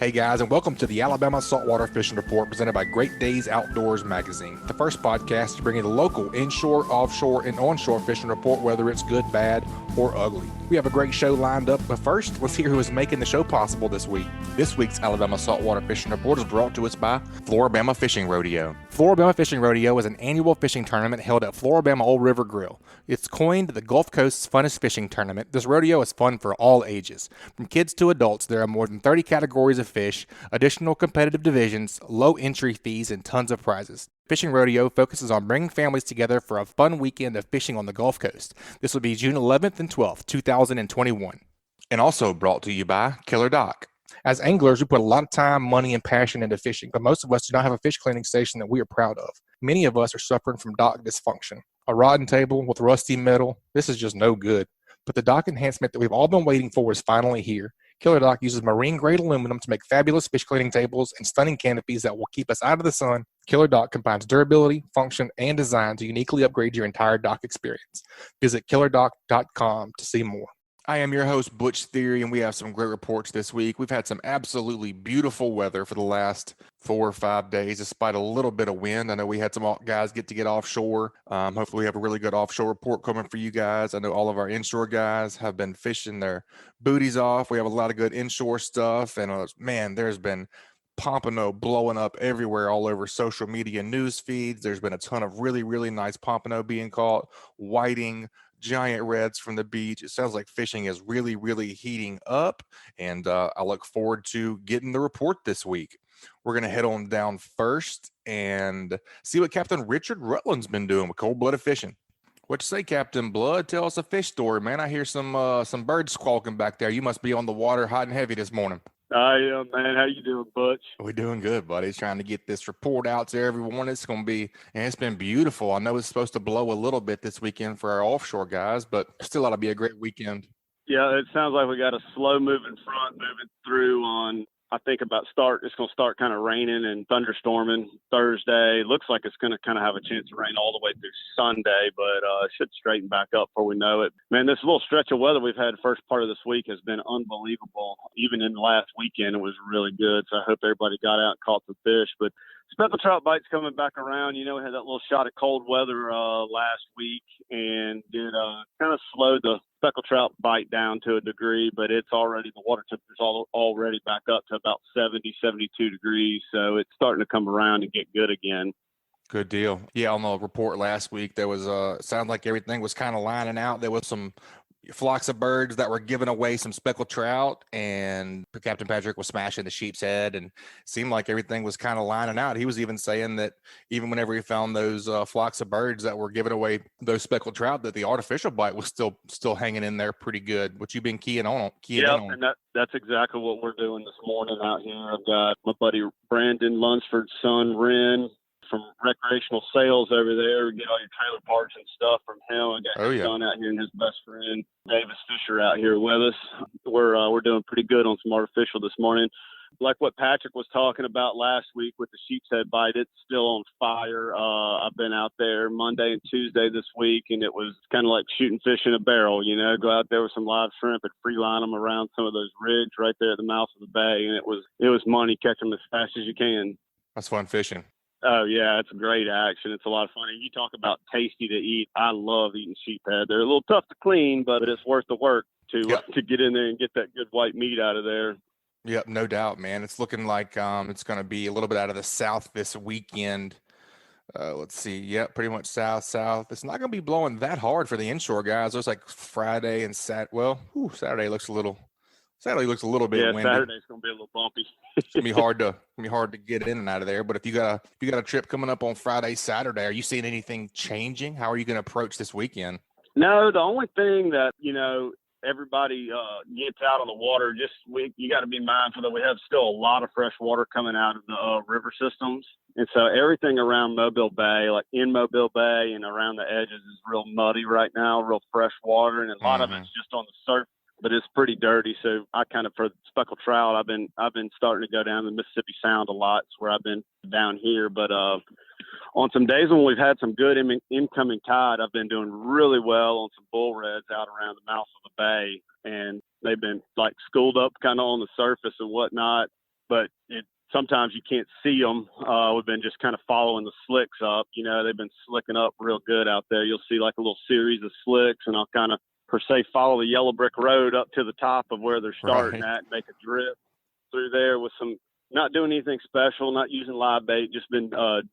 Hey guys, and welcome to the Alabama Saltwater Fishing Report presented by Great Days Outdoors Magazine, the first podcast to bring you the local inshore, offshore, and onshore fishing report, whether it's good, bad, or ugly. We have a great show lined up, but first, let's hear who is making the show possible this week. This week's Alabama Saltwater Fishing Report is brought to us by Flora, Bama Fishing Rodeo. Flora, Bama Fishing Rodeo is an annual fishing tournament held at Flora, Bama Old River Grill. It's coined the Gulf Coast's funnest fishing tournament. This rodeo is fun for all ages. From kids to adults, there are more than 30 categories of fish, additional competitive divisions, low entry fees, and tons of prizes. Fishing Rodeo focuses on bringing families together for a fun weekend of fishing on the Gulf Coast. This will be June 11th and 12th, 2021. And also brought to you by KillerDock. As anglers, we put a lot of time, money, and passion into fishing, but most of us do not have a fish cleaning station that we are proud of. Many of us are suffering from dock dysfunction. A rotten table with rusty metal, this is just no good. But the dock enhancement that we've all been waiting for is finally here. KillerDock uses marine-grade aluminum to make fabulous fish cleaning tables and stunning canopies that will keep us out of the sun. KillerDock combines durability, function, and design to uniquely upgrade your entire dock experience. Visit KillerDock.com to see more. I am your host, Butch Theory, and we have some great reports this week. We've had some absolutely beautiful weather for the last 4 or 5 days, despite a little bit of wind. I know we had some guys get offshore. Hopefully we have a really good offshore report coming for you guys. I know all of our inshore guys have been fishing their booties off. We have a lot of good inshore stuff, and man, there's been pompano blowing up everywhere, all over social media news feeds. There's been a ton of really, really nice pompano being caught, whiting, giant reds from the beach. It sounds like fishing is really, really heating up, and I look forward to getting the report this week. We're going to head on down first and see what Captain Richard Rutland's been doing with cold-blooded fishing. What you say, Captain Blood? Tell us a fish story, man. I hear some birds squawking back there. You must be on the water hot and heavy this morning. I am, man. How you doing, Butch? We're doing good, buddy. Trying to get this report out to everyone. It's going to be, and it's been beautiful. I know it's supposed to blow a little bit this weekend for our offshore guys, but still ought to be a great weekend. Yeah, it sounds like we got a slow-moving front moving through on, I think it's going to start kind of raining and thunderstorming Thursday. Looks like it's going to kind of have a chance to rain all the way through Sunday, but it should straighten back up before we know it. Man, this little stretch of weather we've had the first part of this week has been unbelievable. Even in the last weekend, it was really good. So I hope everybody got out and caught some fish. But speckled trout bites coming back around. You know, we had that little shot of cold weather last week, and it kind of slowed the speckled trout bite down to a degree, but the water temperature's already back up to about 70, 72 degrees. So it's starting to come around and get good again. Good deal. Yeah, on the report last week, there was sounded like everything was kind of lining out. There was some flocks of birds that were giving away some speckled trout, and Captain Patrick was smashing the sheep's head, and it seemed like everything was kind of lining out. He was even saying that even whenever he found those flocks of birds that were giving away those speckled trout, that the artificial bite was still hanging in there pretty good. What you've been keying on? And that's exactly what we're doing this morning out here. I've got my buddy Brandon Lunsford's son, Ren, from recreational sales over there. We get all your trailer parts and stuff from him. I got his son out here and his best friend Davis Fisher out here with us. We're doing pretty good on some artificial this morning. Like what Patrick was talking about last week with the sheep's head bite, it's still on fire. I've been out there Monday and Tuesday this week, and it was kind of like shooting fish in a barrel. You know, go out there with some live shrimp and free line them around some of those rigs right there at the mouth of the bay, and it was money. Catch them as fast as you can. That's fun fishing. Oh, yeah, it's great action. It's a lot of fun. And you talk about tasty to eat. I love eating sheephead. They're a little tough to clean, but it's worth the work to get in there and get that good white meat out of there. Yep, no doubt, man. It's looking like it's going to be a little bit out of the south this weekend. Let's see. Yep, pretty much south. It's not going to be blowing that hard for the inshore guys. It's like Friday and Saturday looks a little bit windy. Saturday's going to be a little bumpy. It's going to be hard to get in and out of there. But if you got a trip coming up on Friday, Saturday, are you seeing anything changing? How are you going to approach this weekend? No, the only thing that, everybody gets out on the water, you got to be mindful that we have still a lot of fresh water coming out of the river systems. And so everything around Mobile Bay, like in Mobile Bay and around the edges, is real muddy right now, real fresh water. And a lot of it's just on the surface, but it's pretty dirty. So for speckled trout, I've been starting to go down the Mississippi Sound a lot. It's where I've been down here. But on some days when we've had some good incoming tide, I've been doing really well on some bull reds out around the mouth of the bay. And they've been like schooled up kind of on the surface and whatnot. but sometimes you can't see them. We've been just kind of following the slicks up. They've been slicking up real good out there. You'll see like a little series of slicks, and I'll kind of, per se, follow the yellow brick road up to the top of where they're starting at, make a drift through there with some, not doing anything special, not using live bait, just been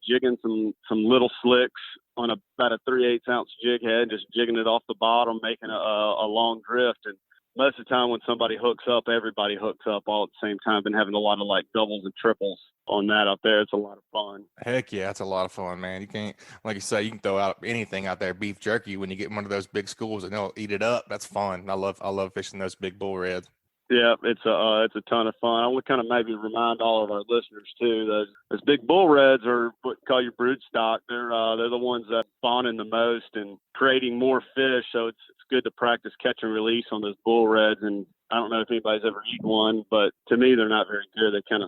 jigging some little slicks on about a 3/8 ounce jig head, just jigging it off the bottom, making a long drift. And most of the time when somebody hooks up, everybody hooks up all at the same time. Been having a lot of like doubles and triples on that out there. It's a lot of fun. Heck yeah, it's a lot of fun, man. You can't, like you say, you can throw out anything out there, beef jerky, when you get one of those big schools and they'll eat it up. That's fun. I love fishing those big bull reds. Yeah, it's a ton of fun. I would kind of maybe remind all of our listeners too, those big bull reds are what you call your brood stock. They're the ones that spawning the most and creating more fish. So it's good to practice catch and release on those bull reds. And I don't know if anybody's ever eaten one, but to me they're not very good. They kind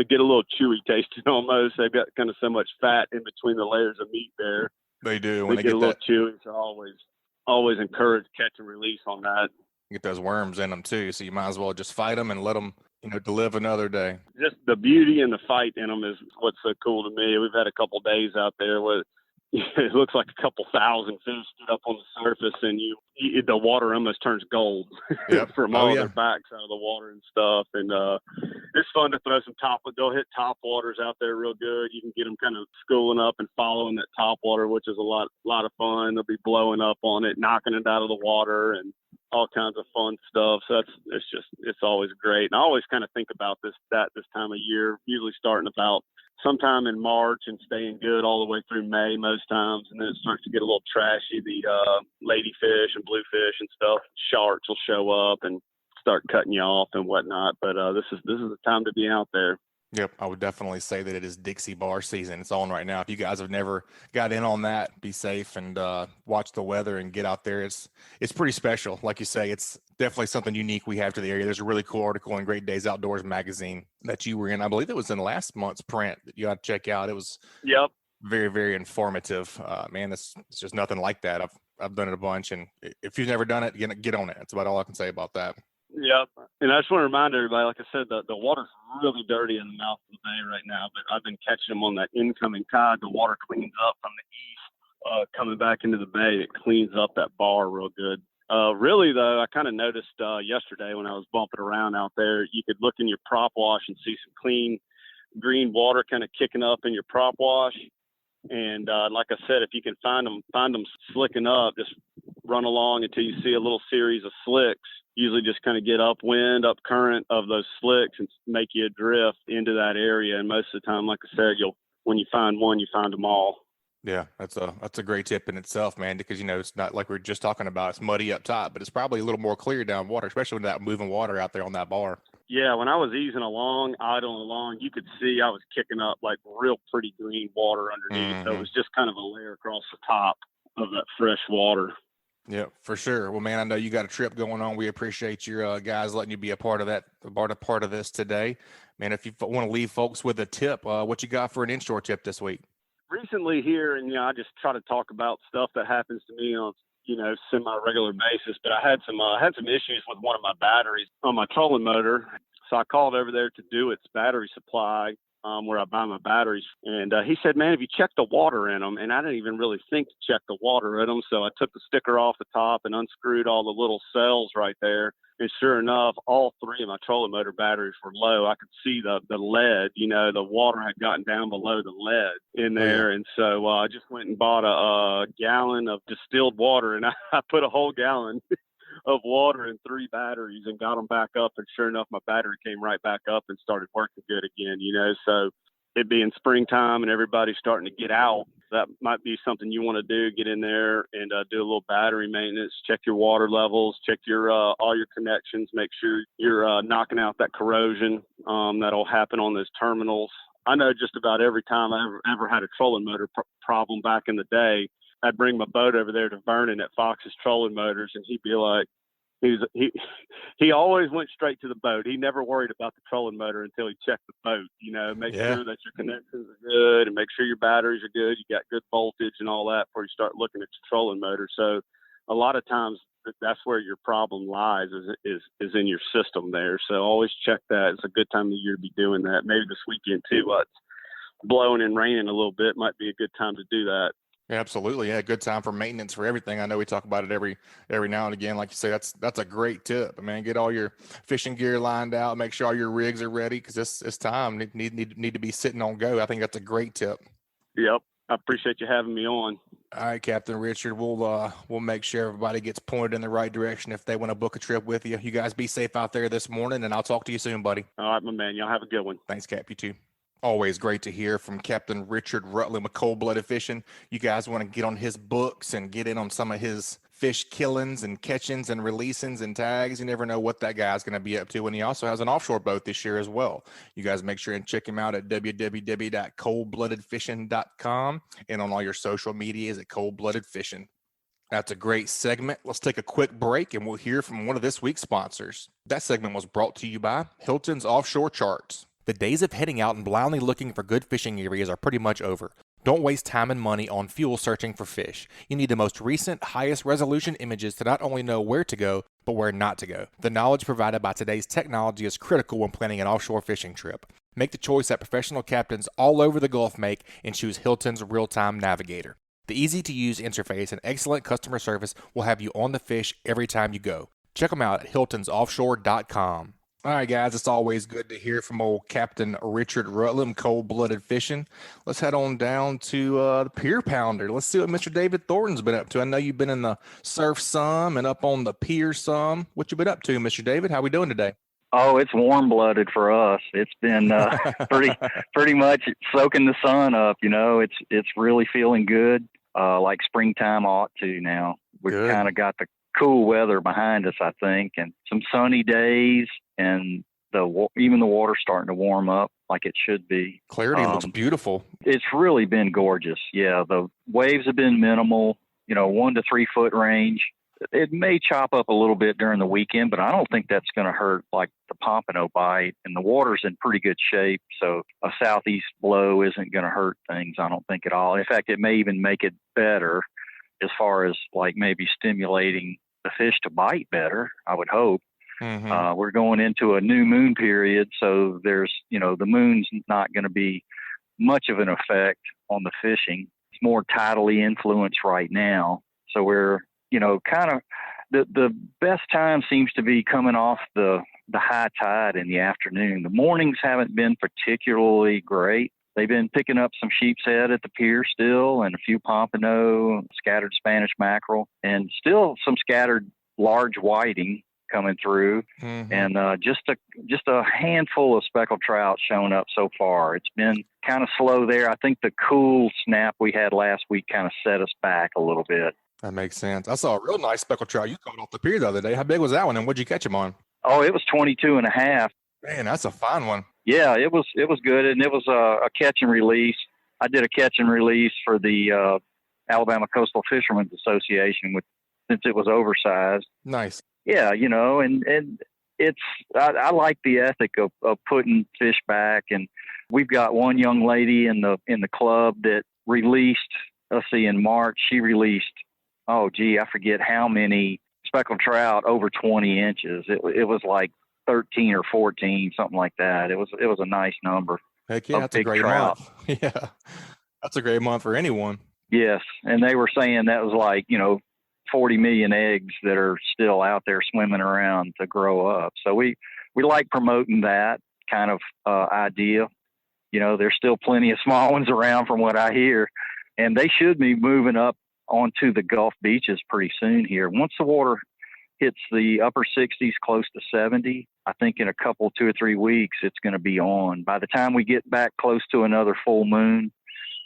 of get a little chewy tasting almost. They've got kind of so much fat in between the layers of meat there. They do. When they get a little chewy. So always encourage catch and release on that. Get those worms in them too, so you might as well just fight them and let them, to live another day. Just the beauty and the fight in them is what's so cool to me. We've had a couple days out there where it looks like a couple thousand fish stood up on the surface, and the water almost turns gold from all their backs out of the water and stuff. And it's fun to throw some they'll hit top waters out there real good. You can get them kind of schooling up and following that top water, which is a lot of fun. They'll be blowing up on it, knocking it out of the water, and all kinds of fun stuff. So it's always great. And I always kind of think about this time of year, usually starting about sometime in March and staying good all the way through May most times. And then it starts to get a little trashy. The ladyfish and bluefish and stuff, sharks will show up and start cutting you off and whatnot. But this is the time to be out there. Yep, I would definitely say that it is Dixie bar season. It's on right now. If you guys have never got in on that, be safe and watch the weather and get out there. It's pretty special. Like you say, it's definitely something unique we have to the area. There's a really cool article in Great Days Outdoors magazine that you were in. I believe it was in last month's print that you got to check out. It was very, very informative. Man, it's just nothing like that. I've done it a bunch, and if you've never done it, get on it. That's about all I can say about that. Yep. And I just want to remind everybody, like I said, the water's really dirty in the mouth of the bay right now, but I've been catching them on that incoming tide. The water cleans up from the east, coming back into the bay. It cleans up that bar real good. Really, though, I kind of noticed yesterday when I was bumping around out there, you could look in your prop wash and see some clean green water kind of kicking up in your prop wash. And like I said, if you can find them slicking up, just run along until you see a little series of slicks. Usually just kind of get upwind, up current of those slicks and make you drift into that area. And most of the time, like I said, when you find one, you find them all. Yeah, that's a great tip in itself, man, because, it's not like we we're just talking about, it's muddy up top, but it's probably a little more clear down water, especially with that moving water out there on that bar. Yeah, when I was easing along, idling along, you could see I was kicking up like real pretty green water underneath. Mm-hmm. So it was just kind of a layer across the top of that fresh water. Yeah, for sure. Well, man, I know you got a trip going on. We appreciate your guys letting you be a part of that, part of this today. Man, if you want to leave folks with a tip, what you got for an inshore tip this week? Recently here, and I just try to talk about stuff that happens to me on semi-regular basis. But I had some issues with one of my batteries on my trolling motor, so I called over there to do its battery supply. Where I buy my batteries. And he said, man, have you checked the water in them? And I didn't even really think to check the water in them. So I took the sticker off the top and unscrewed all the little cells right there. And sure enough, all three of my trolling motor batteries were low. I could see the lead, the water had gotten down below the lead in there. And so I just went and bought a gallon of distilled water, and I put a whole gallon of water in 3 batteries and got them back up. And sure enough, my battery came right back up and started working good again, so it being springtime and everybody's starting to get out, that might be something you want to do. Get in there and do a little battery maintenance, check your water levels, check your all your connections, make sure you're knocking out that corrosion that'll happen on those terminals. I know just about every time I ever had a trolling motor problem back in the day, I'd bring my boat over there to Vernon at Fox's Trolling Motors, and he'd be like, he always went straight to the boat. He never worried about the trolling motor until he checked the boat. Make sure that your connections are good and make sure your batteries are good. You got good voltage and all that before you start looking at your trolling motor. So a lot of times that's where your problem lies is in your system there. So always check that. It's a good time of year to be doing that. Maybe this weekend too. It's blowing and raining a little bit. Might be a good time to do that. Yeah, absolutely. Yeah, good time for maintenance for everything. I know we talk about it every now and again. Like you say, that's a great tip. Man, get all your fishing gear lined out. Make sure all your rigs are ready because it's time. Need to be sitting on go. I think that's a great tip. Yep. I appreciate you having me on. All right, Captain Richard. We'll make sure everybody gets pointed in the right direction if they want to book a trip with you. You guys be safe out there this morning, and I'll talk to you soon, buddy. All right, my man. Y'all have a good one. Thanks, Cap. You too. Always great to hear from Captain Richard Rutland with Cold-Blooded Fishing. You guys want to get on his books and get in on some of his fish killings and catchings and releasings and tags. You never know what that guy's going to be up to. And he also has an offshore boat this year as well. You guys make sure and check him out at www.coldbloodedfishing.com and on all your social medias at Cold-Blooded Fishing. That's a great segment. Let's take a quick break and we'll hear from one of this week's sponsors. That segment was brought to you by Hilton's Offshore Charts. The days of heading out and blindly looking for good fishing areas are pretty much over. Don't waste time and money on fuel searching for fish. You need the most recent, highest resolution images to not only know where to go, but where not to go. The knowledge provided by today's technology is critical when planning an offshore fishing trip. Make the choice that professional captains all over the Gulf make and choose Hilton's Real-Time Navigator. The easy-to-use interface and excellent customer service will have you on the fish every time you go. Check them out at hiltonsoffshore.com. All right, guys, it's always good to hear from old Captain Richard Rutland, Cold-Blooded Fishing. Let's head on down to the Pier Pounder. Let's see what Mr. David Thornton's been up to. I know you've been in the surf some and up on the pier some. What you been up to, Mr. David? How we doing today? Oh, it's warm-blooded for us. It's been pretty much soaking the sun up. You know, it's really feeling good, like springtime ought to now. We've kind of got the cool weather behind us, I think, and some sunny days, and even the water's starting to warm up like it should be. Clarity looks beautiful. It's really been gorgeous. Yeah, the waves have been minimal, 1 to 3 foot range. It may chop up a little bit during the weekend, but I don't think that's going to hurt like the pompano bite, and the water's in pretty good shape, so a southeast blow isn't going to hurt things, I don't think at all. In fact, it may even make it better as far as like maybe stimulating the fish to bite better, I would hope. Mm-hmm. We're going into a new moon period, so there's, the moon's not going to be much of an effect on the fishing. It's more tidally influenced right now. So we're, kind of the best time seems to be coming off the high tide in the afternoon. The mornings haven't been particularly great. They've been picking up some sheep's head at the pier still, and a few pompano, scattered Spanish mackerel, and still some scattered large whiting coming through, and just a handful of speckled trout showing up so far. It's been kind of slow there. I think the cool snap we had last week kind of set us back a little bit. That makes sense. I saw a real nice speckled trout you caught off the pier the other day. How big was that one, and what'd you catch him on? Oh, it was 22 and a half. Man, that's a fine one. Yeah, it was good, and it was a catch and release. I did a catch and release for the Alabama Coastal Fishermen's Association since it was oversized. Nice. Yeah, and it's I like the ethic of putting fish back, and we've got one young lady in the club that released. Let's see, in March she released. I forget how many speckled trout over 20 inches. It was like 13 or 14, something like that. It was a nice number. Heck yeah, that's a great month. Yeah, that's a great month for anyone. Yes, and they were saying that was like 40 million eggs that are still out there swimming around to grow up. So we like promoting that kind of idea. There's still plenty of small ones around from what I hear, and they should be moving up onto the Gulf beaches pretty soon here. Once the water hits the upper 60s, close to 70, I think in a couple, 2 or 3 weeks, it's going to be on. By the time we get back close to another full moon,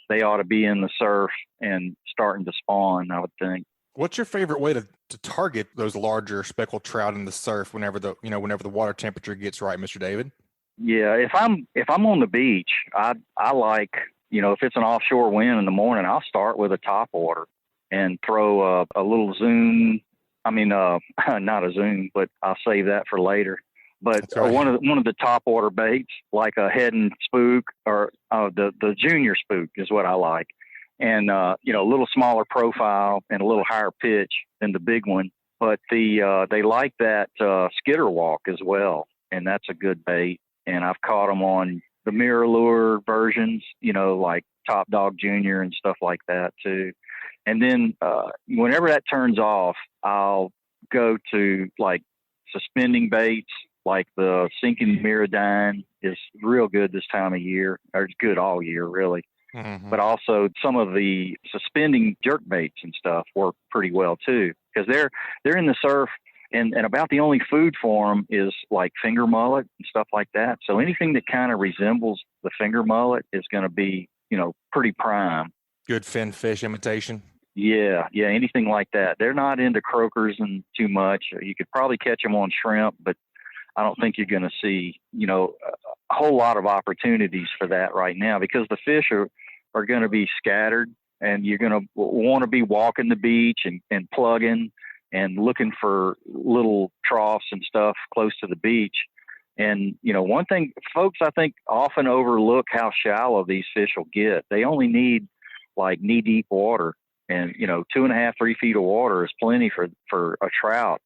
they ought to be in the surf and starting to spawn, I would think. What's your favorite way to target those larger speckled trout in the surf whenever the water temperature gets right, Mr. David? Yeah, if I'm on the beach, I like, if it's an offshore wind in the morning, I'll start with a top water and throw a little zoom. I mean, not a zoom, but I'll save that for later. But right. one of the top water baits, like a head and spook, or the junior spook is what I like. And, a little smaller profile and a little higher pitch than the big one. But they like that skitter walk as well, and that's a good bait. And I've caught them on the mirror lure versions, like Top Dog Junior and stuff like that too. And then whenever that turns off, I'll go to like suspending baits, like the sinking Miradyne is real good this time of year, or it's good all year really. Mm-hmm. But also some of the suspending jerk baits and stuff work pretty well too, because they're in the surf, and about the only food for them is like finger mullet and stuff like that. So anything that kind of resembles the finger mullet is going to be, pretty prime. Good fin fish imitation. Yeah, anything like that. They're not into croakers and too much. You could probably catch them on shrimp, but I don't think you're going to see, a whole lot of opportunities for that right now, because the fish are going to be scattered, and you're going to want to be walking the beach and plugging and looking for little troughs and stuff close to the beach. And, one thing folks, I think, often overlook how shallow these fish will get. They only need like knee deep water, and, 2.5, 3 feet of water is plenty for a trout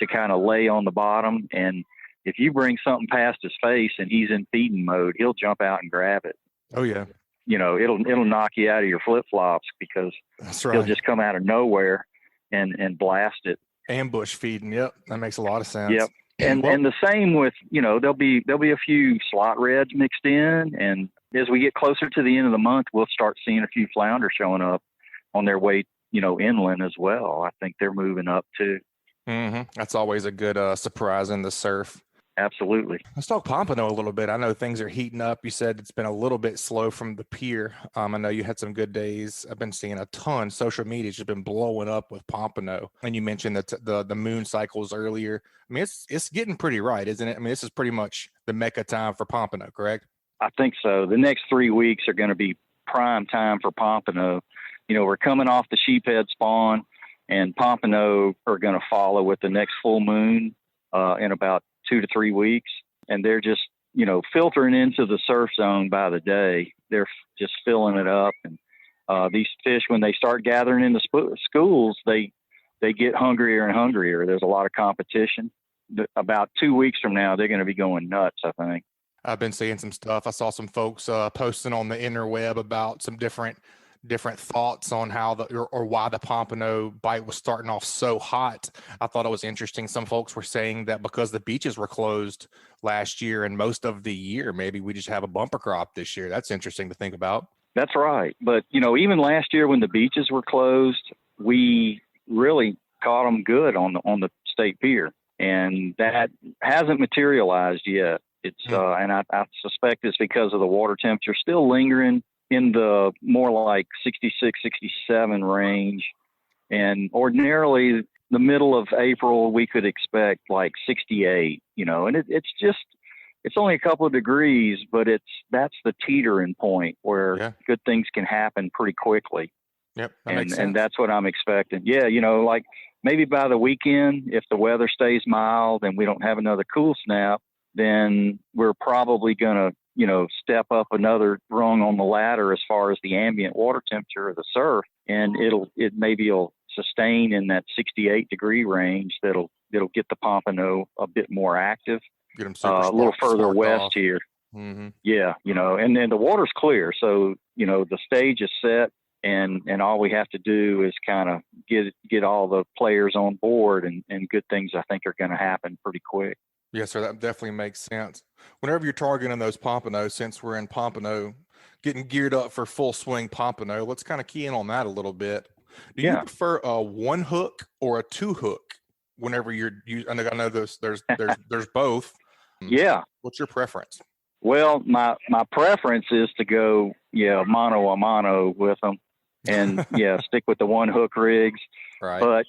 to kind of lay on the bottom. And if you bring something past his face and he's in feeding mode, he'll jump out and grab it. Oh yeah. It'll knock you out of your flip flops, because That's right. he'll just come out of nowhere and blast it. Ambush feeding. Yep. That makes a lot of sense. Yep. And the same with, there'll be a few slot reds mixed in. And as we get closer to the end of the month, we'll start seeing a few flounder showing up on their way, inland as well. I think they're moving up too. Mm-hmm. That's always a good surprise in the surf. Absolutely. Let's talk pompano a little bit. I know things are heating up. You said it's been a little bit slow from the pier. I know you had some good days. I've been seeing a ton. Social media's just been blowing up with pompano. And you mentioned that the moon cycles earlier. I mean, it's getting pretty right, isn't it? I mean, this is pretty much the mecca time for pompano, correct? I think so. The next 3 weeks are going to be prime time for pompano. We're coming off the sheephead spawn, and pompano are going to follow with the next full moon in about 2 to 3 weeks. And they're just, filtering into the surf zone by the day. They're just filling it up. And these fish, when they start gathering in the schools, they get hungrier and hungrier. There's a lot of competition. About 2 weeks from now, they're going to be going nuts, I think. I've been seeing some stuff. I saw some folks posting on the interweb about some different thoughts on how or why the pompano bite was starting off so hot. I thought it was interesting. Some folks were saying that because the beaches were closed last year and most of the year, maybe we just have a bumper crop this year. That's interesting to think about. That's right. But, even last year when the beaches were closed, we really caught them good on the state pier, and that hasn't materialized yet. It's and I suspect it's because of the water temperature still lingering in the more like 66, 67 range. And ordinarily the middle of April, we could expect like 68, and it's only a couple of degrees, but that's the teetering point where good things can happen pretty quickly. Yep. That makes sense. And that's what I'm expecting. Yeah. Like maybe by the weekend, if the weather stays mild and we don't have another cool snap, then we're probably going to, step up another rung on the ladder as far as the ambient water temperature of the surf. And it'll sustain in that 68 degree range. That'll get the pompano a bit more active, get them a little further west off here. Mm-hmm. Yeah. And then the water's clear. So, the stage is set, and all we have to do is kind of get all the players on board, and good things I think are going to happen pretty quick. Yes, sir. That definitely makes sense. Whenever you're targeting those pompano, since we're in pompano, getting geared up for full swing pompano, let's kind of key in on that a little bit. Do you prefer a one hook or a two hook whenever I know there's both. Yeah. What's your preference? Well, my preference is to go, mano a mano with them, and stick with the one hook rigs. Right. But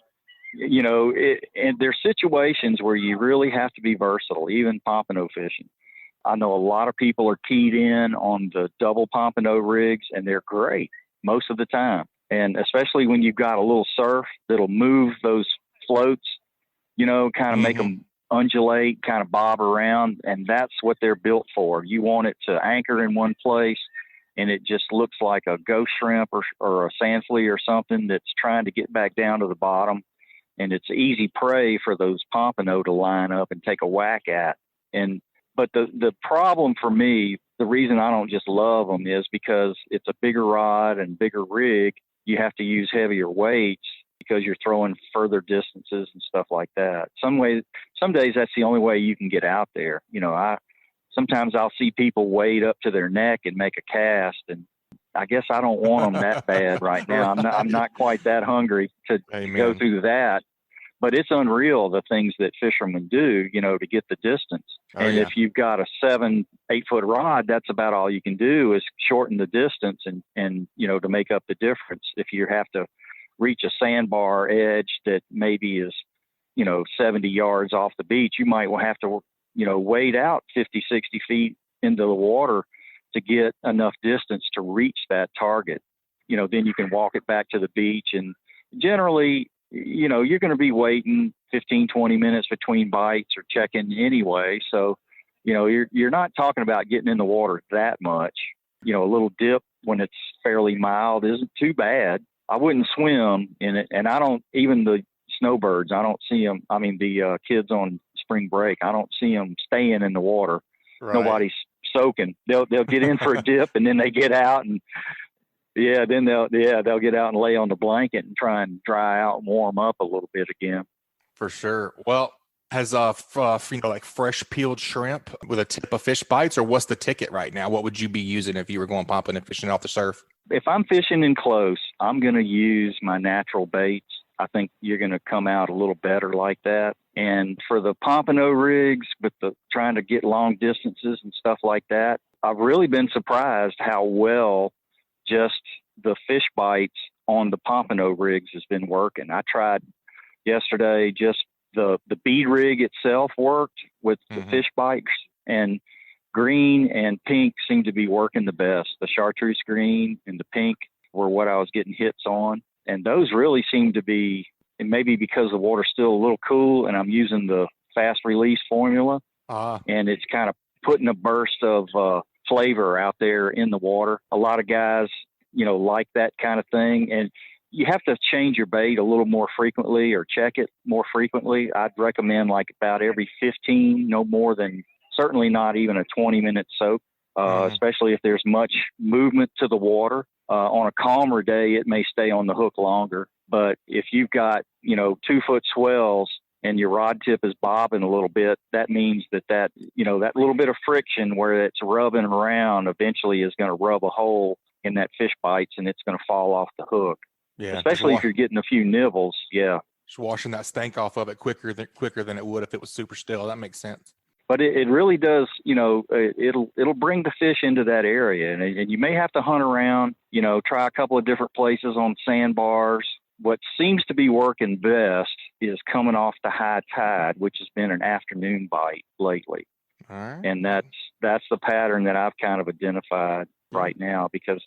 and there's situations where you really have to be versatile, even pompano fishing. I know a lot of people are keyed in on the double pompano rigs, and they're great most of the time. And especially when you've got a little surf that'll move those floats, kind of make them undulate, kind of bob around. And that's what they're built for. You want it to anchor in one place, and it just looks like a ghost shrimp or a sand flea or something that's trying to get back down to the bottom. and it's easy prey for those pompano to line up and take a whack at. But the problem for me, the reason I don't just love them is because it's a bigger rod and bigger rig. You have to use heavier weights because you're throwing further distances and stuff like that. Some days that's the only way you can get out there. Sometimes I'll see people wade up to their neck and make a cast, and I guess I don't want them that bad right now. I'm not quite that hungry to go through that. But it's unreal the things that fishermen do, to get the distance. If you've got a 7-8 foot rod, that's about all you can do is shorten the distance and to make up the difference. If you have to reach a sandbar edge that maybe is, 70 yards off the beach, you might have to, wade out 50, 60 feet into the water to get enough distance to reach that target. Then you can walk it back to the beach, and generally, you're going to be waiting 15, 20 minutes between bites or checking anyway. So, you're not talking about getting in the water that much. A little dip when it's fairly mild isn't too bad. I wouldn't swim in it. And even the snowbirds, I don't see them. I mean, the kids on spring break, I don't see them staying in the water. Right. Nobody's soaking. They'll get in for a dip and then they get out and, then they'll get out and lay on the blanket and try and dry out and warm up a little bit again. For sure. Well, has like fresh peeled shrimp with a tip of Fishbites, or what's the ticket right now? What would you be using if you were going pumping and fishing off the surf? If I'm fishing in close, I'm going to use my natural baits. I think you're going to come out a little better like that. And for the pompano rigs, with the trying to get long distances and stuff like that, I've really been surprised how well just the Fishbites on the pompano rigs has been working. I tried yesterday, just the bead rig itself worked with the Fishbites, and green and pink seemed to be working the best. The chartreuse green and the pink were what I was getting hits on. And those really seem to be, and maybe because the water's still a little cool and I'm using the fast release formula, and it's kind of putting a burst of flavor out there in the water. A lot of guys, like that kind of thing. And you have to change your bait a little more frequently or check it more frequently. I'd recommend like about every 15, no more than, certainly not even a 20-minute soak, especially if there's much movement to the water. On a calmer day, it may stay on the hook longer. But if you've got, 2-foot swells and your rod tip is bobbing a little bit, that means that little bit of friction where it's rubbing around eventually is going to rub a hole in that Fishbites and it's going to fall off the hook. Yeah, especially if you're getting a few nibbles. Yeah. Just washing that stank off of it quicker than it would if it was super still. That makes sense. But it really does, it'll bring the fish into that area. And you may have to hunt around, try a couple of different places on sandbars. What seems to be working best is coming off the high tide, which has been an afternoon bite lately. All right. And that's the pattern that I've kind of identified right now, because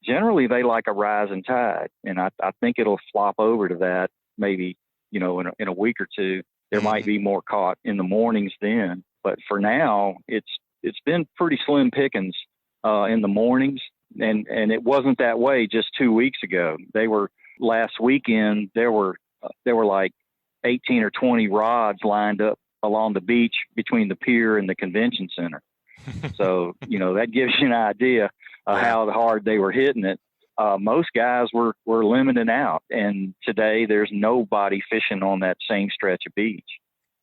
generally they like a rising tide. And I think it'll flop over to that maybe, in a week or two. There might be more caught in the mornings then. But for now, it's been pretty slim pickings in the mornings, and it wasn't that way just 2 weeks ago. Last weekend there were like 18 or 20 rods lined up along the beach between the pier and the convention center. So that gives you an idea of how hard they were hitting it. Most guys were limiting out, and today there's nobody fishing on that same stretch of beach.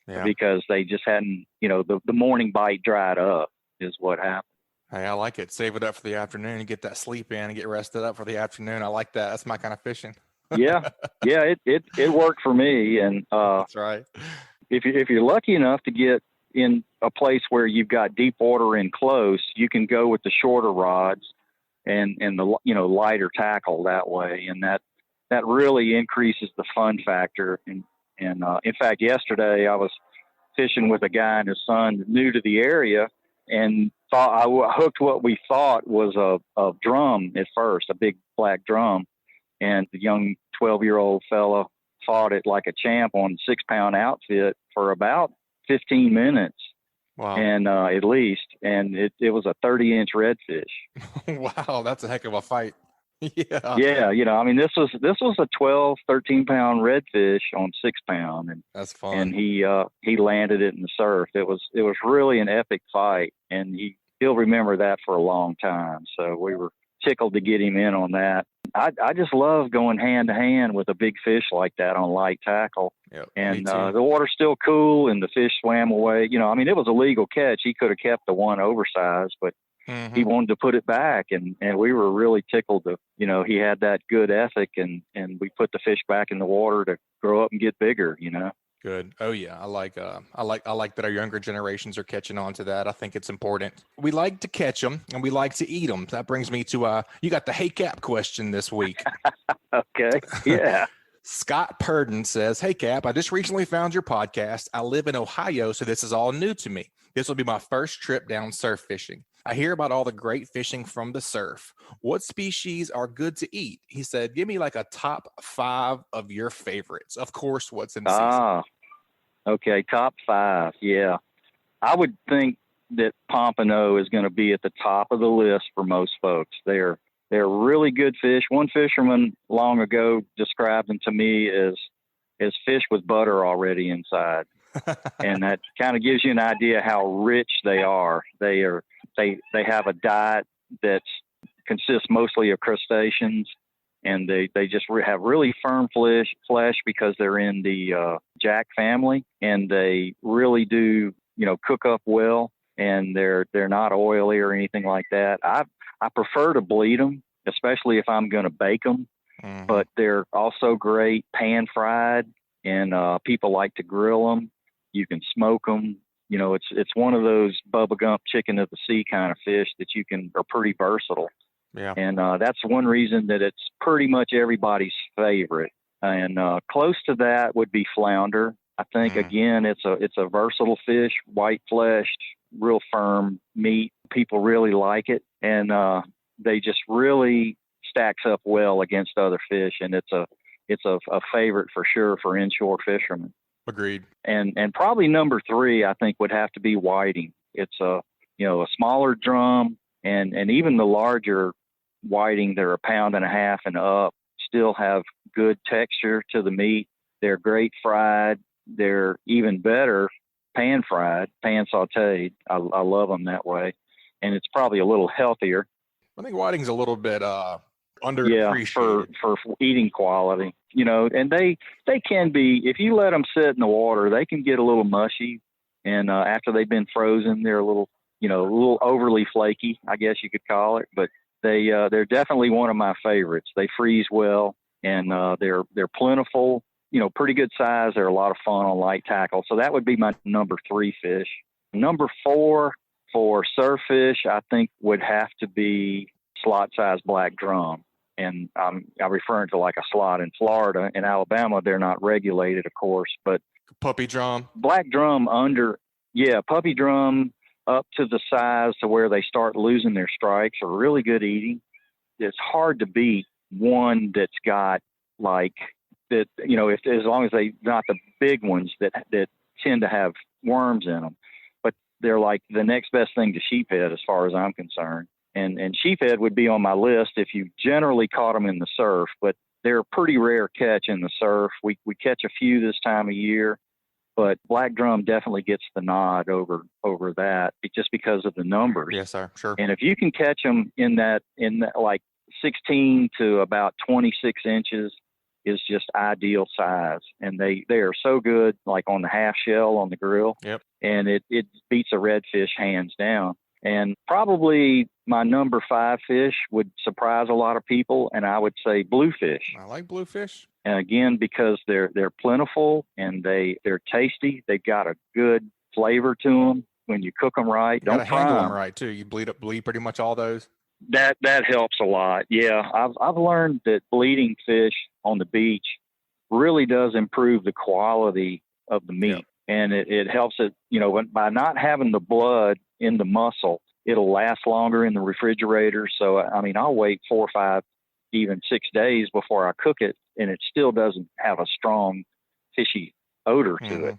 Yeah. Because they just hadn't, the morning bite dried up is what happened. Hey, I like it. Save it up for the afternoon and get that sleep in and get rested up for the afternoon. I like that. That's my kind of fishing. Yeah, it worked for me. And that's right. If you're lucky enough to get in a place where you've got deep water in close, you can go with the shorter rods and the lighter tackle that way, and that really increases the fun factor. And in fact, yesterday I was fishing with a guy and his son new to the area, and thought I hooked what we thought was a drum at first, a big black drum. And the young 12-year-old fella fought it like a champ on a 6-pound outfit for about 15 minutes. Wow. And at least, and it was a 30-inch redfish. Wow, that's a heck of a fight. Yeah. Yeah, I mean, this was a 12, 13-pound redfish on 6-pound, That's and fun. he landed it in the surf. It was really an epic fight, and he'll remember that for a long time. So we were tickled to get him in on that. I just love going hand to hand with a big fish like that on light tackle. Yep, And the water's still cool, and the fish swam away. I mean, it was a legal catch. He could have kept the one oversized, but he wanted to put it back, and we were really tickled to, he had that good ethic, and we put the fish back in the water to grow up and get bigger. Good. Oh yeah, I like that our younger generations are catching on to that. I think it's important. We like to catch them and we like to eat them. That brings me to you got the Hey Cap question this week. Okay. Yeah. Scott Purden says, "Hey Cap, I just recently found your podcast. I live in Ohio, so this is all new to me. This will be my first trip down surf fishing. I hear about all the great fishing from the surf. What species are good to eat?" He said, "Give me like a top 5 of your favorites. Of course, what's in season." Okay, top 5. Yeah. I would think that pompano is going to be at the top of the list for most folks. They're really good fish. One fisherman long ago described them to me as fish with butter already inside. And that kind of gives you an idea how rich they are. They have a diet that consists mostly of crustaceans, and they just have really firm flesh because they're in the jack family, and they really do cook up well, and they're not oily or anything like that. I prefer to bleed them, especially if I'm going to bake them, but they're also great pan fried, and people like to grill them. You can smoke them. It's one of those Bubba Gump chicken of the sea kind of fish that are pretty versatile. Yeah. And that's one reason that it's pretty much everybody's favorite. And close to that would be flounder. I think, again, it's a versatile fish, white fleshed, real firm meat. People really like it. And they just really stacks up well against other fish. And it's a favorite for sure for inshore fishermen. Agreed. And probably number 3, I think, would have to be whiting. It's a smaller drum, and even the larger whiting, they're 1.5 pounds and up, still have good texture to the meat. They're great fried. They're even better pan fried, pan sauteed. I love them that way. And it's probably a little healthier. I think whiting's a little bit underappreciated. Yeah, for eating quality. And they can be, if you let them sit in the water, they can get a little mushy. And after they've been frozen, they're a little overly flaky, I guess you could call it. But they're definitely one of my favorites. They freeze well, and they're plentiful. Pretty good size. They're a lot of fun on light tackle. So that would be my number 3 fish. Number 4 for surf fish, I think would have to be slot-sized black drum. And I'm referring to like a slot in Florida. In Alabama, they're not regulated, of course, but puppy drum, black drum puppy drum up to the size to where they start losing their stripes are really good eating. It's hard to beat one that's got like that, as long as they not the big ones that tend to have worms in them, but they're like the next best thing to sheephead as far as I'm concerned. And sheephead would be on my list if you generally caught them in the surf, but they're a pretty rare catch in the surf. We catch a few this time of year, but black drum definitely gets the nod over that just because of the numbers. Yes, sir. Sure. And if you can catch them in that like 16 to about 26 inches is just ideal size. And they are so good, like on the half shell on the grill. Yep. And it beats a redfish hands down. And probably my number 5 fish would surprise a lot of people, and I would say bluefish. I like bluefish. And again, because they're plentiful and they're tasty. They've got a good flavor to them when you cook them right. You gotta handle them right too. You bleed pretty much all those. That helps a lot. Yeah, I've learned that bleeding fish on the beach really does improve the quality of the meat. Yep. And it helps it, by not having the blood in the muscle, it'll last longer in the refrigerator. So, I mean, I'll wait 4 or 5, even 6 days before I cook it, and it still doesn't have a strong fishy odor to it,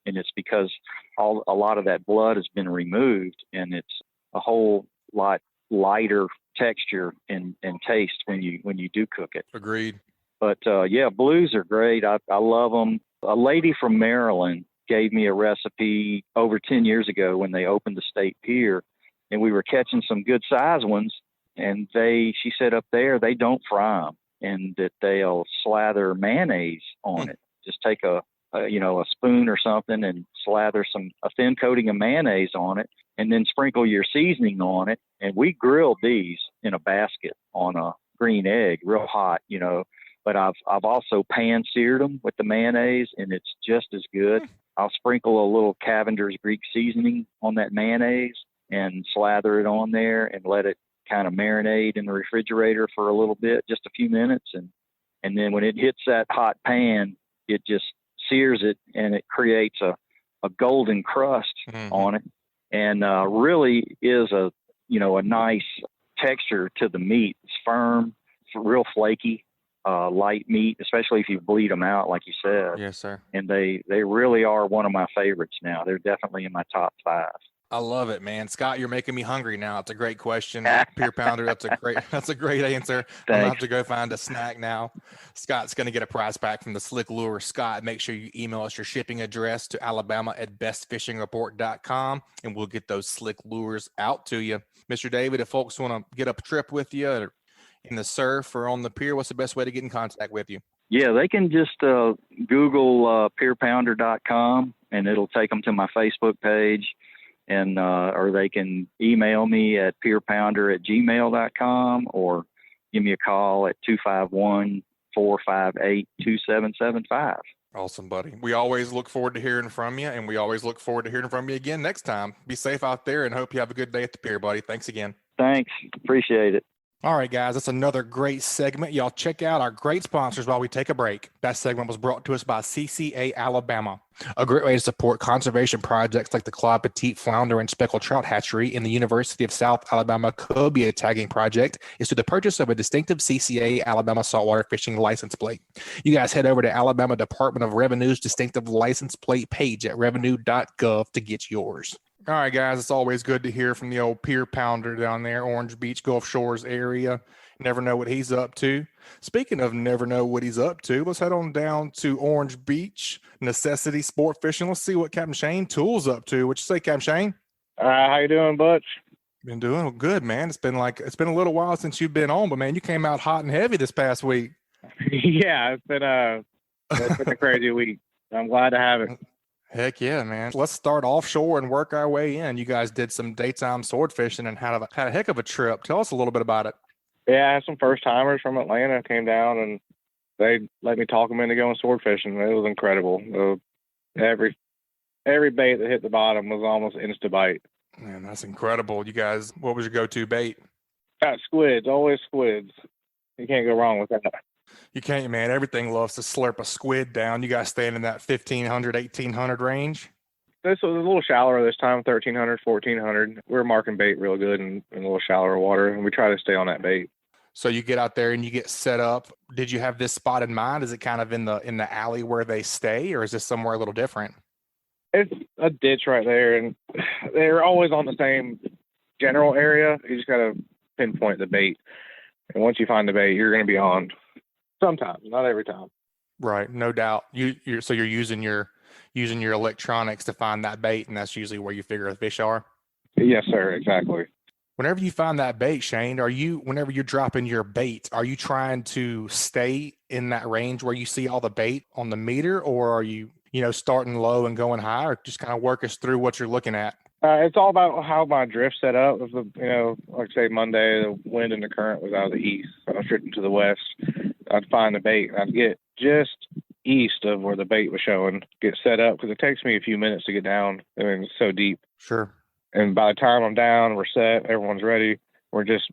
and it's because a lot of that blood has been removed, and it's a whole lot lighter texture and taste when you do cook it. Agreed. But yeah, blues are great. I love them. A lady from Maryland gave me a recipe over 10 years ago when they opened the State Pier, and we were catching some good size ones. And she said up there they don't fry them, and that they'll slather mayonnaise on it. Just take a spoon or something and slather a thin coating of mayonnaise on it, and then sprinkle your seasoning on it. And we grilled these in a basket on a green egg, real hot, But I've also pan-seared them with the mayonnaise, and it's just as good. I'll sprinkle a little Cavender's Greek seasoning on that mayonnaise and slather it on there and let it kind of marinate in the refrigerator for a little bit, just a few minutes. And then when it hits that hot pan, it just sears it, and it creates a golden crust on it, and really is a nice texture to the meat. It's firm, it's real flaky, light meat, especially if you bleed them out, like you said. Yes, sir. And they really are one of my favorites now. They're definitely in my top 5. I love it, man. Scott, you're making me hungry now. It's a great question. Pier Pounder, that's a great answer. Thanks. I'm gonna have to go find a snack now. Scott's gonna get a prize back from the Slick Lure. Scott, make sure you email us your shipping address to alabama@bestfishingreport.com, and we'll get those Slick Lures out to you. Mr. David, if folks want to get up a trip with you or in the surf or on the pier, what's the best way to get in contact with you? Yeah, they can just Google pierpounder.com, and it'll take them to my Facebook page. And or they can email me at pierpounder@gmail.com, or give me a call at 251-458-2775. Awesome, buddy. We always look forward to hearing from you, and we always look forward to hearing from you again next time. Be safe out there, and hope you have a good day at the pier, buddy. Thanks again. Thanks. Appreciate it. All right, guys, that's another great segment. Y'all check out our great sponsors while we take a break. That segment was brought to us by CCA Alabama, a great way to support conservation projects like the Claude Petite Flounder and Speckled Trout Hatchery in the University of South Alabama Cobia Tagging Project is through the purchase of a distinctive CCA Alabama saltwater fishing license plate. You guys head over to Alabama Department of Revenue's distinctive license plate page at revenue.gov to get yours. All right, guys, it's always good to hear from the old Pier Pounder down there, Orange Beach, Gulf Shores area. Never know what he's up to. Speaking of never know what he's up to, let's head on down to Orange Beach, Necessity Sport Fishing. Let's see what Captain Shane Toole's up to. What you say, Captain Shane? How you doing, Butch? Been doing good, man. It's been a little while since you've been on, but man, you came out hot and heavy this past week. Yeah, it's been a crazy week. I'm glad to have it. Heck yeah, man. Let's start offshore and work our way in. You guys did some daytime sword fishing and had a heck of a trip. Tell us a little bit about it. Yeah, I had some first timers from Atlanta came down, and they let me talk them into going sword fishing. It was incredible. Every bait that hit the bottom was almost insta bite. Man, that's incredible. You guys, what was your go-to bait? Got squids, always squids. You can't go wrong with that. You can't, man. Everything loves to slurp a squid down. You guys staying in that 1,500, 1,800 range? This was a little shallower this time, 1,300, 1,400. We were marking bait real good in a little shallower water, and we try to stay on that bait. So you get out there and you get set up. Did you have this spot in mind? Is it kind of in the alley where they stay, or is this somewhere a little different? It's a ditch right there, and they're always on the same general area. You just got to pinpoint the bait. And once you find the bait, you're going to be on. Sometimes, not every time. Right, no doubt. You're using your electronics to find that bait, and that's usually where you figure the fish are. Yes, sir. Exactly. Whenever you find that bait, Shane, whenever you're dropping your bait, are you trying to stay in that range where you see all the bait on the meter, or are you, starting low and going high, or just kind of work us through what you're looking at? It's all about how my drift set up. Like I say, Monday, the wind and the current was out of the east. So I was drifting to the west. I'd find the bait, and I'd get just east of where the bait was showing, get set up, because it takes me a few minutes to get down. I mean, it's so deep. Sure. And by the time I'm down, we're set, everyone's ready. We're just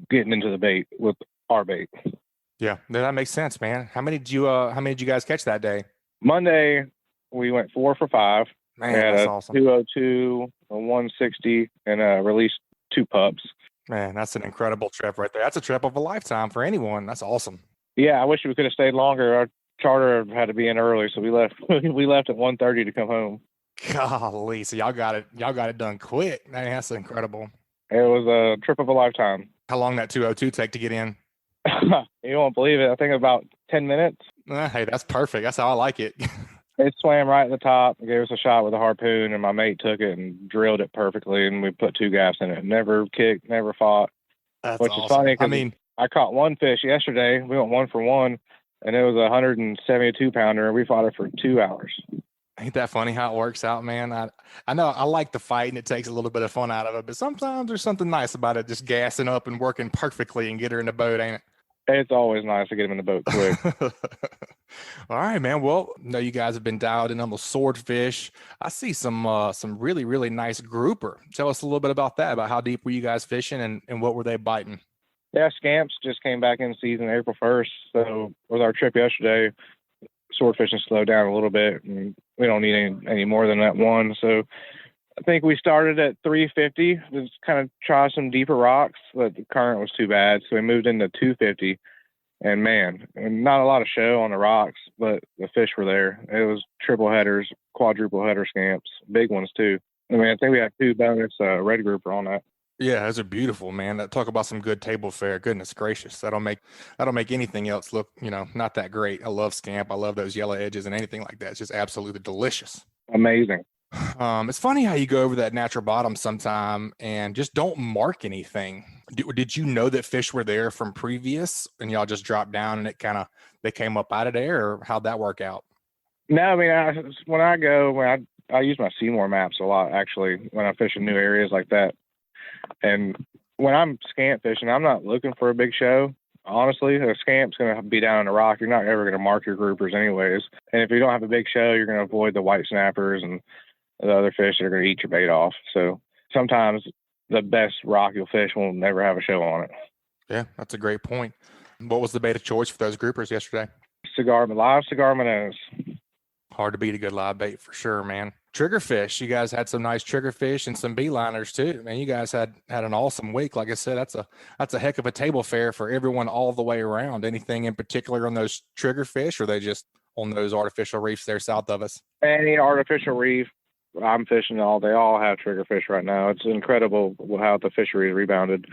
getting into the bait with our bait. Yeah, that makes sense, man. How many did you guys catch that day? Monday, we went 4 for 5. Man, we had that's a awesome. 202, a 160, and released 2 pups. Man, that's an incredible trip right there. That's a trip of a lifetime for anyone. That's awesome. Yeah, I wish we could have stayed longer. Our charter had to be in early, so we left. We left at 1:30 to come home. Golly, so y'all got it done quick. Man, that's incredible. It was a trip of a lifetime. How long that 202 take to get in? You won't believe it. I think about 10 minutes. Hey, that's perfect. That's how I like it. It swam right at the top, gave us a shot with a harpoon, and my mate took it and drilled it perfectly, and we put 2 gaffs in it. Never kicked, never fought. That's which awesome. is funny I because mean, I caught 1 fish yesterday. We went 1 for 1, and it was a 172 pounder, and we fought it for 2 hours. ain't that funny how it works out, man? I know I like the fight and it takes a little bit of fun out of it, but sometimes there's something nice about it, just gassing up and working perfectly and get her in the boat, ain't it? It's always nice to get them in the boat quick. All right, man. Well, I know you guys have been dialed in on the swordfish. I see some really, really nice grouper. Tell us a little bit about that, about how deep were you guys fishing and what were they biting? Yeah, scamps just came back in season April 1st. So with our trip yesterday, swordfishing slowed down a little bit, and we don't need any more than that 1. So I think we started at 350 to kind of try some deeper rocks, but the current was too bad. So we moved into 250, and man, not a lot of show on the rocks, but the fish were there. It was triple headers, quadruple header scamps, big ones too. I mean, I think we had 2 bonus red grouper on that. Yeah, those are beautiful, man. Talk about some good table fare. Goodness gracious. That'll make anything else look, not that great. I love scamp. I love those yellow edges, and anything like that. It's just absolutely delicious. Amazing. It's funny how you go over that natural bottom sometime and just don't mark anything. Did you know that fish were there from previous and y'all just dropped down and they came up out of there, or how'd that work out? No, I mean, when I use my Seymour maps a lot, actually, when I fish in new areas like that. And when I'm scamp fishing, I'm not looking for a big show. Honestly, a scamp's going to be down in the rock. You're not ever going to mark your groupers anyways. And if you don't have a big show, you're going to avoid the white snappers and the other fish that are going to eat your bait off. So sometimes the best rock you'll fish will never have a show on it. Yeah, that's a great point. What was the bait of choice for those groupers yesterday? Live cigar minnows. Hard to beat a good live bait for sure, man. Triggerfish. You guys had some nice triggerfish and some beeliners too. Man, you guys had an awesome week. Like I said, that's a heck of a table fare for everyone all the way around. Anything in particular on those triggerfish, or are they just on those artificial reefs there south of us? Any artificial reef. I'm fishing all. They all have triggerfish right now. It's incredible how the fishery has rebounded.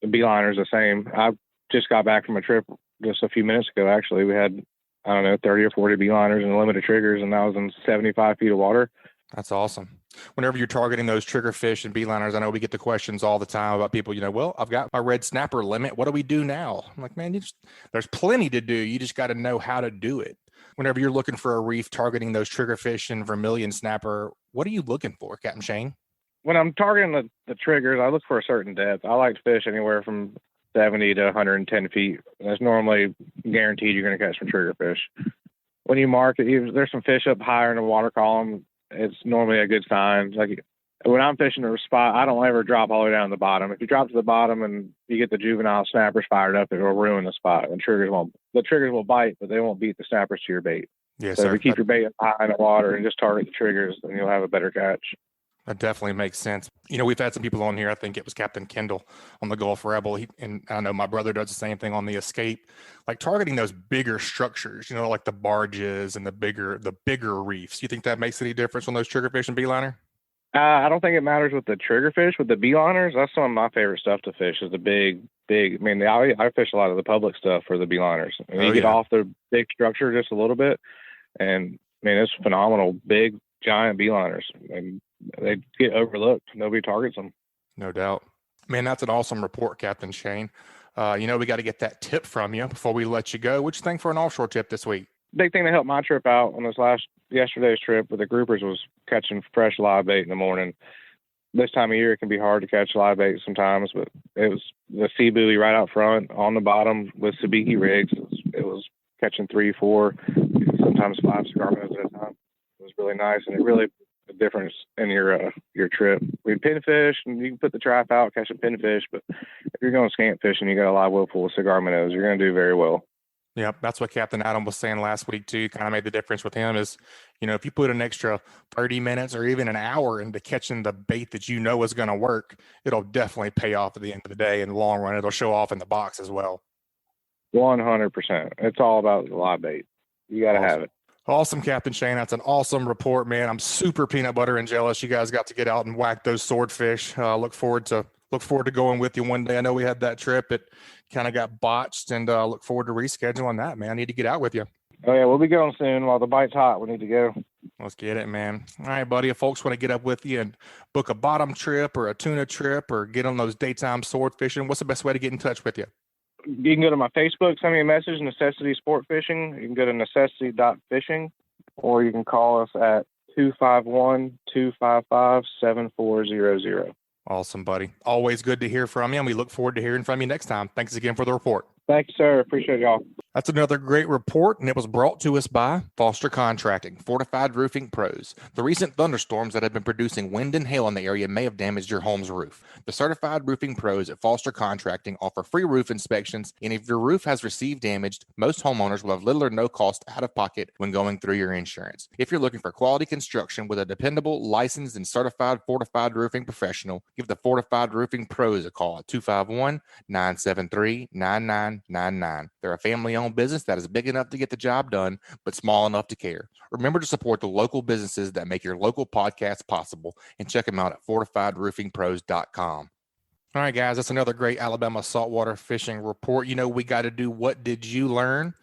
The beeliner's the same. I just got back from a trip just a few minutes ago. Actually, we had 30 or 40 beeliners and limited triggers, and that was in 75 feet of water. That's awesome. Whenever you're targeting those triggerfish and beeliners, I know we get the questions all the time about people, well, I've got my red snapper limit. What do we do now? I'm like, man, there's plenty to do. You just got to know how to do it. Whenever you're looking for a reef targeting those triggerfish and vermilion snapper, what are you looking for, Captain Shane? When I'm targeting the triggers, I look for a certain depth. I like to fish anywhere from 70 to 110 feet. That's normally guaranteed you're going to catch some triggerfish. When you mark it, there's some fish up higher in the water column. It's normally a good sign. Like when I'm fishing a spot, I don't ever drop all the way down to the bottom. If you drop to the bottom and you get the juvenile snappers fired up, it will ruin the spot. And the triggers will bite, but they won't beat the snappers to your bait. Yes, so sir. If you keep your bait high in the water and just target the triggers, then you'll have a better catch. That definitely makes sense. We've had some people on here. I think it was Captain Kendall on the Gulf Rebel. And I know my brother does the same thing on the Escape, like targeting those bigger structures, like the barges and the bigger reefs. You think that makes any difference on those triggerfish and beeliner? I don't think it matters with the triggerfish. With the beeliners, that's some of my favorite stuff to fish is the big. I mean, I fish a lot of the public stuff for the beeliners. And you get off the big structure just a little bit, and I mean, it's phenomenal, big, giant beeliners. And they get overlooked. Nobody targets them. No doubt. Man, that's an awesome report, Captain Shane. We got to get that tip from you before we let you go. What you think for an offshore tip this week? Big thing that helped my trip out on yesterday's trip with the groupers was catching fresh live bait in the morning. This time of year, it can be hard to catch live bait sometimes, but it was the sea buoy right out front on the bottom with sabiki rigs. It was catching 3, 4, sometimes 5 cigar minnows at a time. It was really nice, and it really a difference in your trip. We pinfish, and you can put the trap out, catch a pinfish, but if you're going scamp fishing, you got a live well full of cigar minnows, you're going to do very well. Yep, that's what Captain Adam was saying last week too. Kind of made the difference with him is, if you put an extra 30 minutes or even an hour into catching the bait that is going to work, it'll definitely pay off at the end of the day. In the long run, it'll show off in the box as well. 100%. It's all about the live bait. You got to have it. Awesome, Captain Shane. That's an awesome report, man. I'm super peanut butter and jealous you guys got to get out and whack those swordfish. Look forward to look forward to going with you one day. I know we had that trip. It kind of got botched, and look forward to rescheduling that, man. I need to get out with you. Oh, yeah, we'll be going soon. While the bite's hot, we need to go. Let's get it, man. All right, buddy. If folks want to get up with you and book a bottom trip or a tuna trip or get on those daytime sword fishing, what's the best way to get in touch with you? You can go to my Facebook, send me a message, Necessity Sport Fishing. You can go to necessity.fishing, or you can call us at 251-255-7400. Awesome, buddy. Always good to hear from you, and we look forward to hearing from you next time. Thanks again for the report. Thank you, sir. Appreciate y'all. That's another great report, and it was brought to us by Foster Contracting, Fortified Roofing Pros. The recent thunderstorms that have been producing wind and hail in the area may have damaged your home's roof. The certified roofing pros at Foster Contracting offer free roof inspections, and if your roof has received damage, most homeowners will have little or no cost out of pocket when going through your insurance. If you're looking for quality construction with a dependable, licensed, and certified fortified roofing professional, give the Fortified Roofing Pros a call at 251-973-9999. They're a family-owned business that is big enough to get the job done, but small enough to care. Remember to support the local businesses that make your local podcast possible, and check them out at fortifiedroofingpros.com. All right, guys, that's another great Alabama saltwater fishing report. You know, we got to do What Did You Learn?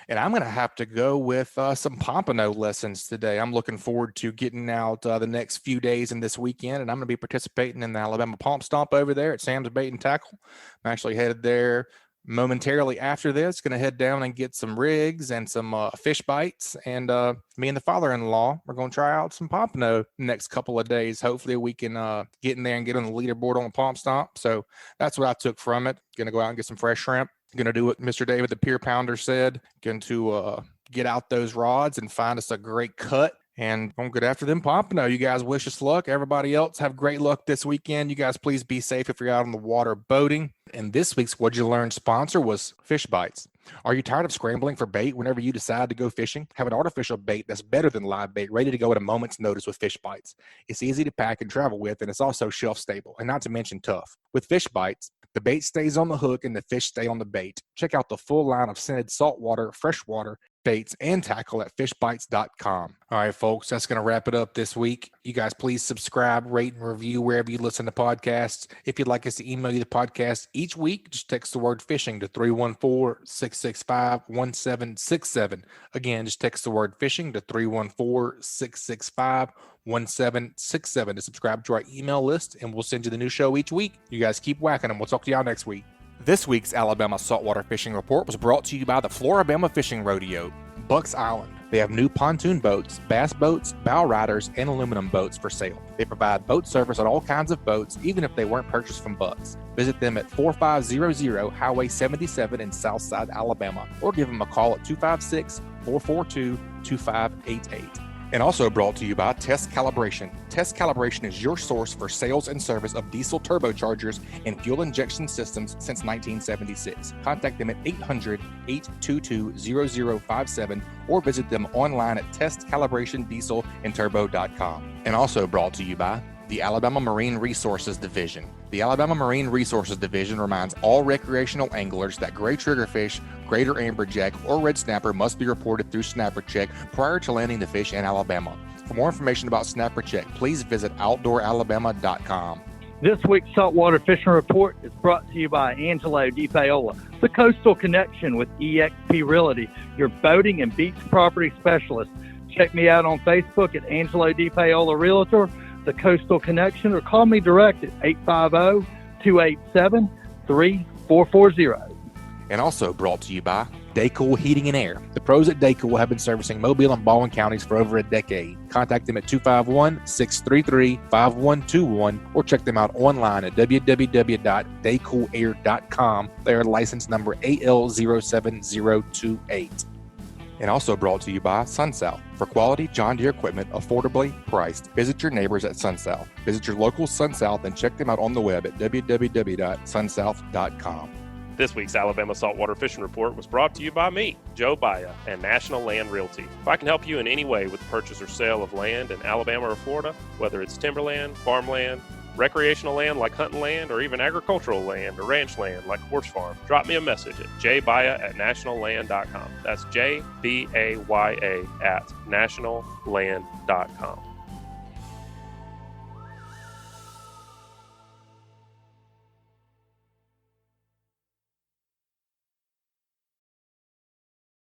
And I'm going to have to go with some pompano lessons today. I'm looking forward to getting out the next few days and this weekend, and I'm going to be participating in the Alabama Pomp Stomp over there at Sam's Bait and Tackle. I'm actually headed there momentarily after this. Going to head down and get some rigs and some fish bites, and me and the father-in-law are going to try out some pompano next couple of days. Hopefully we can get in there and get on the leaderboard on the Pomp Stomp. So that's what I took from it. Going to go out and get some fresh shrimp. Going to do what Mr. David the Pier Pounder said. Going to get out those rods and find us a great cut. And I'm good after them pompano. You guys wish us luck. Everybody else have great luck this weekend. You guys please be safe if you're out on the water boating. And this week's What'd You Learn sponsor was Fishbites. Are you tired of scrambling for bait whenever you decide to go fishing? Have an artificial bait that's better than live bait, ready to go at a moment's notice with Fishbites. It's easy to pack and travel with, and it's also shelf stable, and not to mention tough. With Fishbites, the bait stays on the hook and the fish stay on the bait. Check out the full line of scented saltwater, freshwater baits, and tackle at fishbites.com. All right, folks, that's going to wrap it up this week. You guys please subscribe, rate, and review wherever you listen to podcasts. If you'd like us to email you the podcast each week, just text the word fishing to 314-665-1767. Again, just text the word fishing to 314-665-1767 to subscribe to our email list, and we'll send you the new show each week. You guys keep whacking them. We'll talk to y'all next week. This week's Alabama Saltwater Fishing Report was brought to you by the Flora Bama Fishing Rodeo, Bucks Island. They have new pontoon boats, bass boats, bow riders, and aluminum boats for sale. They provide boat service on all kinds of boats, even if they weren't purchased from Bucks. Visit them at 4500 Highway 77 in Southside, Alabama, or give them a call at 256-442-2588. And also brought to you by Test Calibration. Test Calibration is your source for sales and service of diesel turbochargers and fuel injection systems since 1976. Contact them at 800-822-0057 or visit them online at testcalibratindieselandturbo.com. And also brought to you by the Alabama Marine Resources Division. The Alabama Marine Resources Division reminds all recreational anglers that gray triggerfish, greater amberjack, or red snapper must be reported through Snapper Check prior to landing the fish in Alabama. For more information about Snapper Check, please visit outdooralabama.com. This week's Saltwater Fishing Report is brought to you by Angelo Depaola, the Coastal Connection with eXp Realty, your boating and beach property specialist. Check me out on Facebook at Angelo Depaola Realtor, the Coastal Connection, or call me direct at 850-287-3440. And also brought to you by Daycool Heating and Air. The pros at Daycool have been servicing Mobile and Baldwin counties for over a decade. Contact them at 251-633-5121 or check them out online at www.daycoolair.com. They are license number AL07028. And also brought to you by SunSouth. For quality John Deere equipment affordably priced, visit your neighbors at SunSouth. Visit your local SunSouth and check them out on the web at www.sunsouth.com. This week's Alabama Saltwater Fishing Report was brought to you by me, Joe Baya, and National Land Realty. If I can help you in any way with the purchase or sale of land in Alabama or Florida, whether it's timberland, farmland, recreational land like hunting land, or even agricultural land or ranch land like horse farm, drop me a message at jbaya@nationalland.com. That's JBAYA@nationalland.com.